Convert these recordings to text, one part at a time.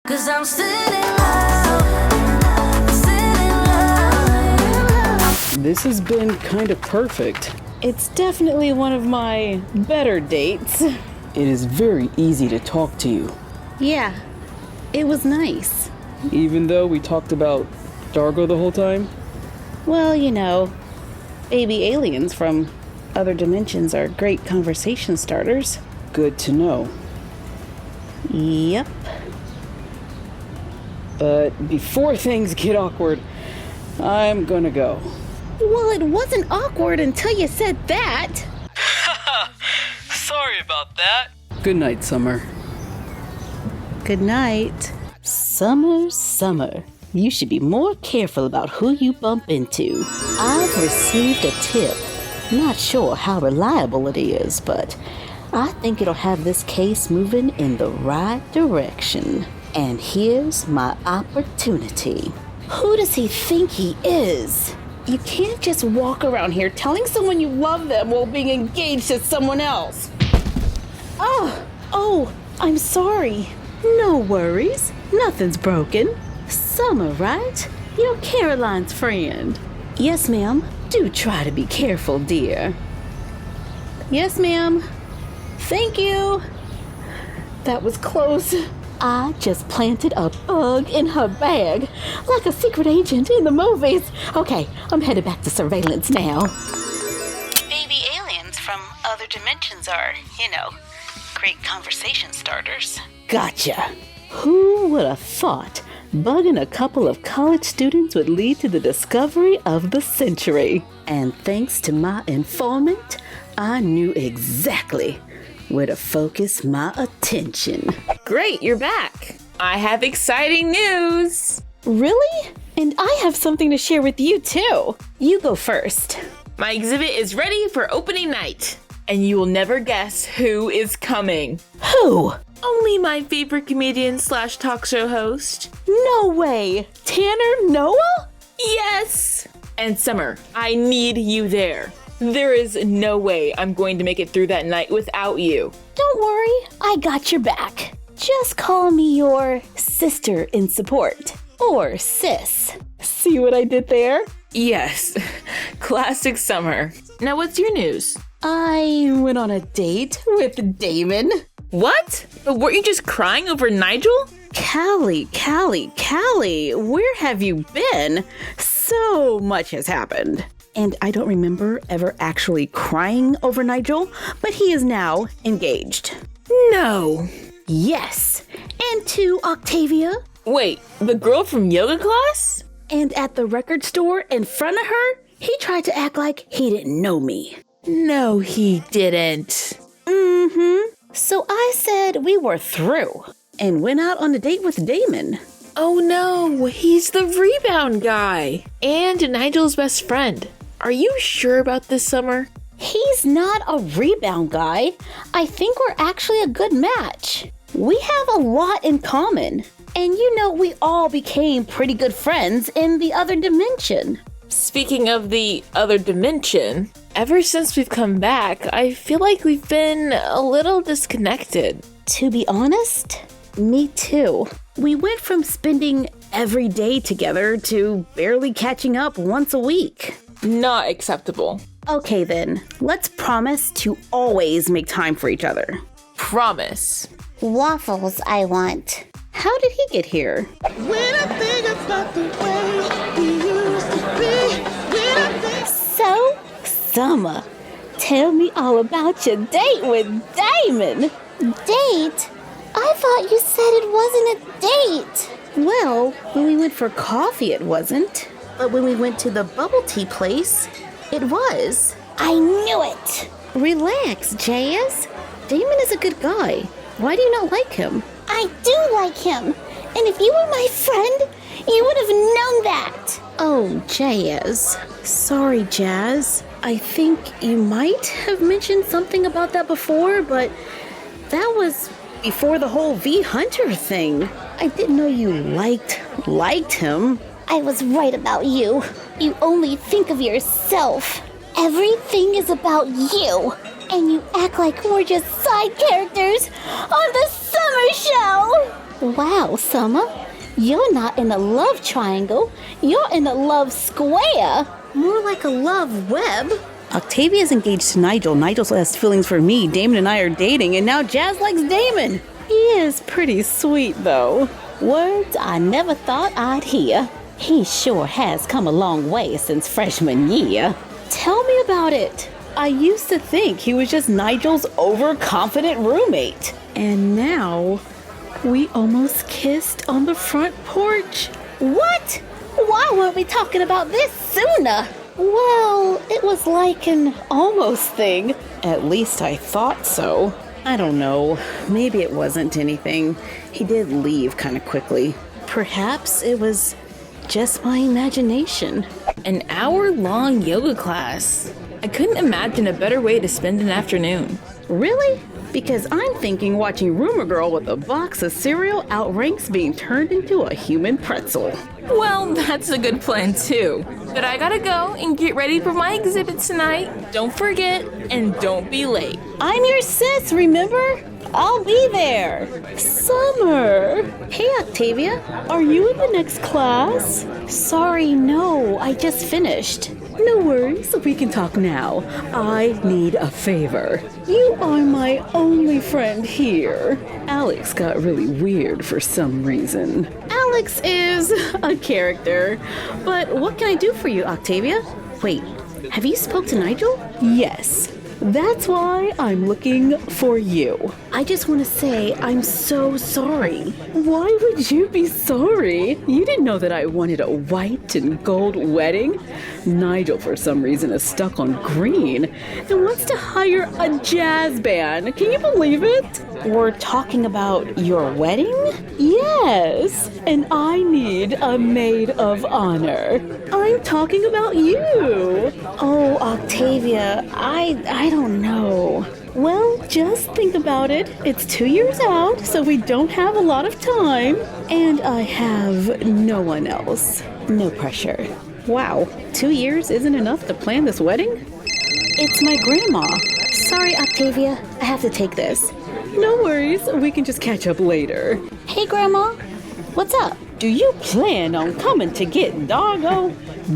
'Cause I'm still in love, still in love. This has been kind of perfect. It's definitely one of my better dates. It is very easy to talk to you. Yeah, it was nice. Even though we talked about Dargo the whole time? Well, you know, baby aliens from other dimensions are great conversation starters. Good to know. Yep. But before things get awkward, I'm gonna go. Well, it wasn't awkward until you said that. Sorry about that. Good night, Summer. Good night. Summer. You should be more careful about who you bump into. I've received a tip. Not sure how reliable it is, but I think it'll have this case moving in the right direction. And here's my opportunity. Who does he think he is? You can't just walk around here telling someone you love them while being engaged to someone else. Oh, I'm sorry. No worries. Nothing's broken. Summer, right? You're Caroline's friend. Yes, ma'am. Do try to be careful, dear. Yes, ma'am. Thank you. That was close. I just planted a bug in her bag, like a secret agent in the movies. Okay, I'm headed back to surveillance now. Baby aliens from other dimensions are, great conversation starters. Gotcha. Who would have thought bugging a couple of college students would lead to the discovery of the century? And thanks to my informant, I knew exactly where to focus my attention. Great, you're back. I have exciting news. Really? And I have something to share with you too. You go first. My exhibit is ready for opening night. And you will never guess who is coming. Who? Only my favorite comedian / talk show host. No way. Tanner Noah? Yes. And Summer, I need you there. There is no way I'm going to make it through that night without you. Don't worry, I got your back. Just call me your sister in support. Or sis. See what I did there? Yes. Classic Summer. Now what's your news? I went on a date with Damon. What? But weren't you just crying over Nigel? Cali, where have you been? So much has happened. And I don't remember ever actually crying over Nigel, but he is now engaged. No. Yes. And to Octavia. Wait, the girl from yoga class? And at the record store in front of her, he tried to act like he didn't know me. No, he didn't. So I said we were through and went out on a date with Damon. Oh no, he's the rebound guy and Nigel's best friend. Are you sure about this, Summer? He's not a rebound guy. I think we're actually a good match. We have a lot in common. And we all became pretty good friends in the other dimension. Speaking of the other dimension, ever since we've come back, I feel like we've been a little disconnected. To be honest, me too. We went from spending every day together to barely catching up once a week. Not acceptable. Okay then, let's promise to always make time for each other. Promise. Waffles I want. How did he get here? So, Summer, tell me all about your date with Damon. Date? I thought you said it wasn't a date. Well, when we went for coffee, it wasn't. But when we went to the bubble tea place, it was. I knew it. Relax, Jazz. Damon is a good guy. Why do you not like him? I do like him. And if you were my friend, you would have known that. Oh, Jazz. Sorry, Jazz. I think you might have mentioned something about that before, but that was before the whole V Hunter thing. I didn't know you liked him. I was right about you. You only think of yourself. Everything is about you. And you act like we're just side characters on the summer show. Wow, Summer. You're not in a love triangle. You're in a love square. More like a love web. Octavia's engaged to Nigel. Nigel has feelings for me. Damon and I are dating, and now Jazz likes Damon. He is pretty sweet, though. Words I never thought I'd hear. He sure has come a long way since freshman year. Tell me about it. I used to think he was just Nigel's overconfident roommate. And now, we almost kissed on the front porch. What? Why weren't we talking about this sooner? Well, it was like an almost thing. At least I thought so. I don't know. Maybe it wasn't anything. He did leave kind of quickly. Perhaps it was just my imagination. An hour-long yoga class. I couldn't imagine a better way to spend an afternoon. Really? Because I'm thinking watching Rumor Girl with a box of cereal outranks being turned into a human pretzel. Well, that's a good plan too. But I gotta go and get ready for my exhibit tonight. Don't forget, and don't be late. I'm your sis, remember? I'll be there. Summer. Hey, Octavia. Are you in the next class? Sorry, no. I just finished. No worries. We can talk now. I need a favor. You are my only friend here. Alex got really weird for some reason. Alex is a character. But what can I do for you, Octavia? Wait, have you spoke to Nigel? Yes. That's why I'm looking for you. I just want to say I'm so sorry. Why would you be sorry? You didn't know that I wanted a white and gold wedding? Nigel, for some reason, is stuck on green and wants to hire a jazz band. Can you believe it? We're talking about your wedding? Yes, and I need a maid of honor. I'm talking about you. Oh, Octavia, I don't know. Well, just think about it. It's 2 years out, so we don't have a lot of time. And I have no one else. No pressure. Wow, 2 years isn't enough to plan this wedding? It's my grandma. Sorry, Octavia. I have to take this. No worries, we can just catch up later. Hey, Grandma. What's up? Do you plan on coming to get Dargo?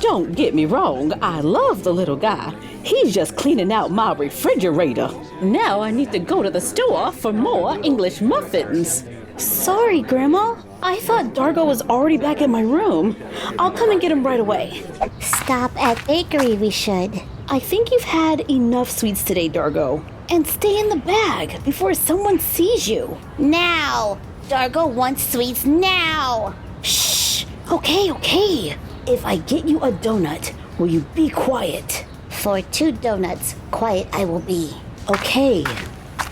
Don't get me wrong, I love the little guy. He's just cleaning out my refrigerator. Now I need to go to the store for more English muffins. Sorry, Grandma. I thought Dargo was already back in my room. I'll come and get him right away. Stop at bakery, we should. I think you've had enough sweets today, Dargo. And stay in the bag before someone sees you. Now! Dargo wants sweets now! Shh! Okay. If I get you a donut, will you be quiet? For 2 donuts, quiet I will be. Okay.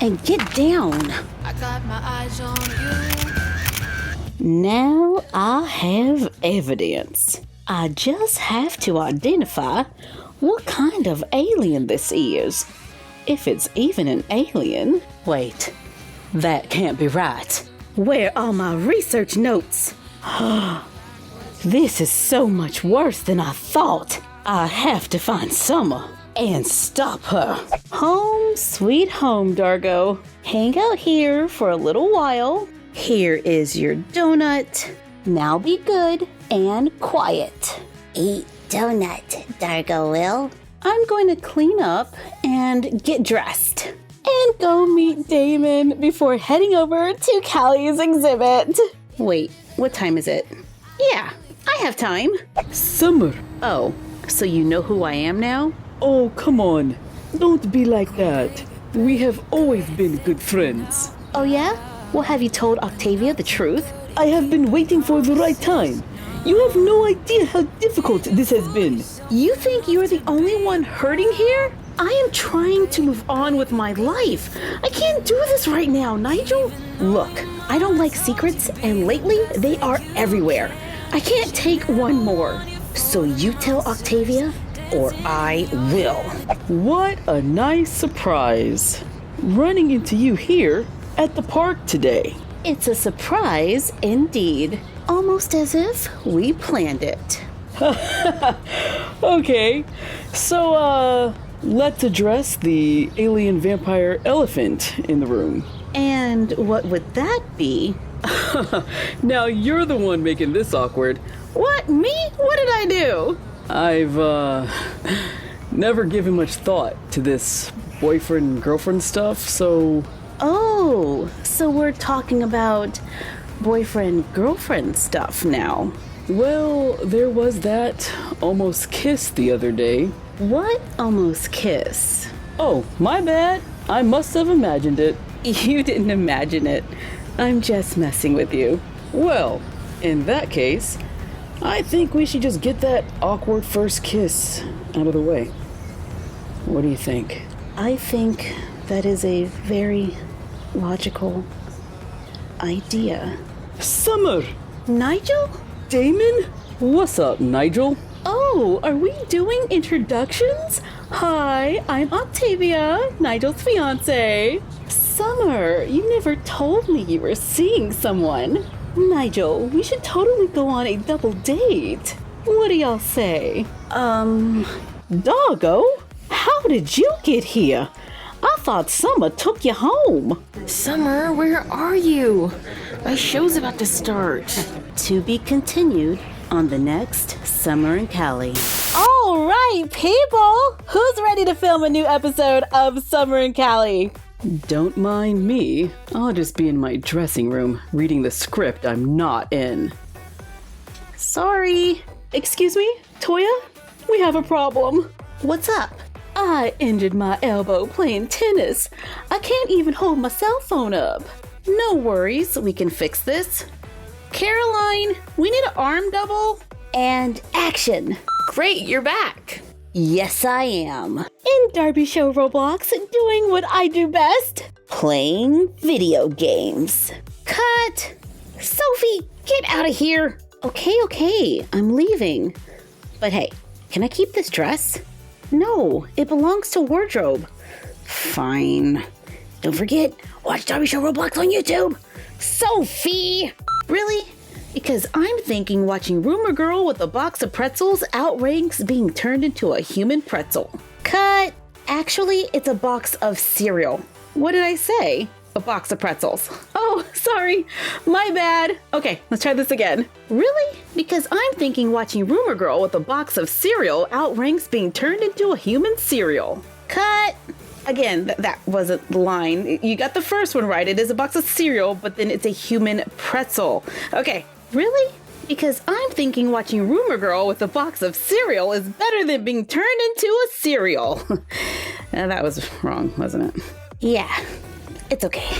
And get down. I got my eyes on you. Now I have evidence. I just have to identify what kind of alien this is. If it's even an alien. Wait, that can't be right. Where are my research notes? This is so much worse than I thought. I have to find Summer and stop her. Home, sweet home, Dargo. Hang out here for a little while. Here is your donut. Now be good and quiet. Eat donut, Dargo will. I'm going to clean up and get dressed. And go meet Damon before heading over to Callie's exhibit. Wait, what time is it? Yeah, I have time. Summer. Oh, so you know who I am now? Oh, come on. Don't be like that. We have always been good friends. Oh yeah? Well, have you told Octavia the truth? I have been waiting for the right time. You have no idea how difficult this has been. You think you're the only one hurting here? I am trying to move on with my life. I can't do this right now, Nigel. Look, I don't like secrets, and lately they are everywhere. I can't take one more. So you tell Octavia, or I will. What a nice surprise. Running into you here at the park today. It's a surprise indeed. Almost as if we planned it. Okay, so let's address the alien vampire elephant in the room. And what would that be? Now you're the one making this awkward. What? Me? What did I do? I've, never given much thought to this boyfriend-girlfriend stuff, so... Oh, so we're talking about boyfriend-girlfriend stuff now. Well, there was that almost kiss the other day. What almost kiss? Oh, my bad. I must have imagined it. You didn't imagine it. I'm just messing with you. Well, in that case, I think we should just get that awkward first kiss out of the way. What do you think? I think that is a very logical idea. Summer! Nigel? Damon? What's up, Nigel? Oh, are we doing introductions? Hi, I'm Octavia, Nigel's fiance. Summer, you never told me you were seeing someone. Nigel, we should totally go on a double date. What do y'all say? Doggo? How did you get here? I thought Summer took you home. Summer, where are you? My show's about to start. To be continued on the next Sommer Cali. All right, people, who's ready to film a new episode of Sommer Cali? Don't mind me. I'll just be in my dressing room reading the script I'm not in. Sorry. Excuse me, Toya? We have a problem. What's up? I injured my elbow playing tennis. I can't even hold my cell phone up. No worries, we can fix this. Caroline, we need an arm double. And action. Great, you're back. Yes, I am. In Darby Show Roblox, doing what I do best. Playing video games. Cut! Sophie, get out of here! Okay, I'm leaving. But hey, can I keep this dress? No, it belongs to wardrobe. Fine. Don't forget, watch Darby Show Roblox on YouTube. Sophie! Really? Because I'm thinking watching Rumor Girl with a box of pretzels outranks being turned into a human pretzel. Cut! Actually, it's a box of cereal. What did I say? A box of pretzels. Oh, sorry. My bad. Okay, let's try this again. Really? Because I'm thinking watching Rumor Girl with a box of cereal outranks being turned into a human cereal. Cut! Again, that wasn't the line. You got the first one right. It is a box of cereal, but then it's a human pretzel. Okay, really? Because I'm thinking watching Rumor Girl with a box of cereal is better than being turned into a cereal. That was wrong, wasn't it? Yeah, it's okay.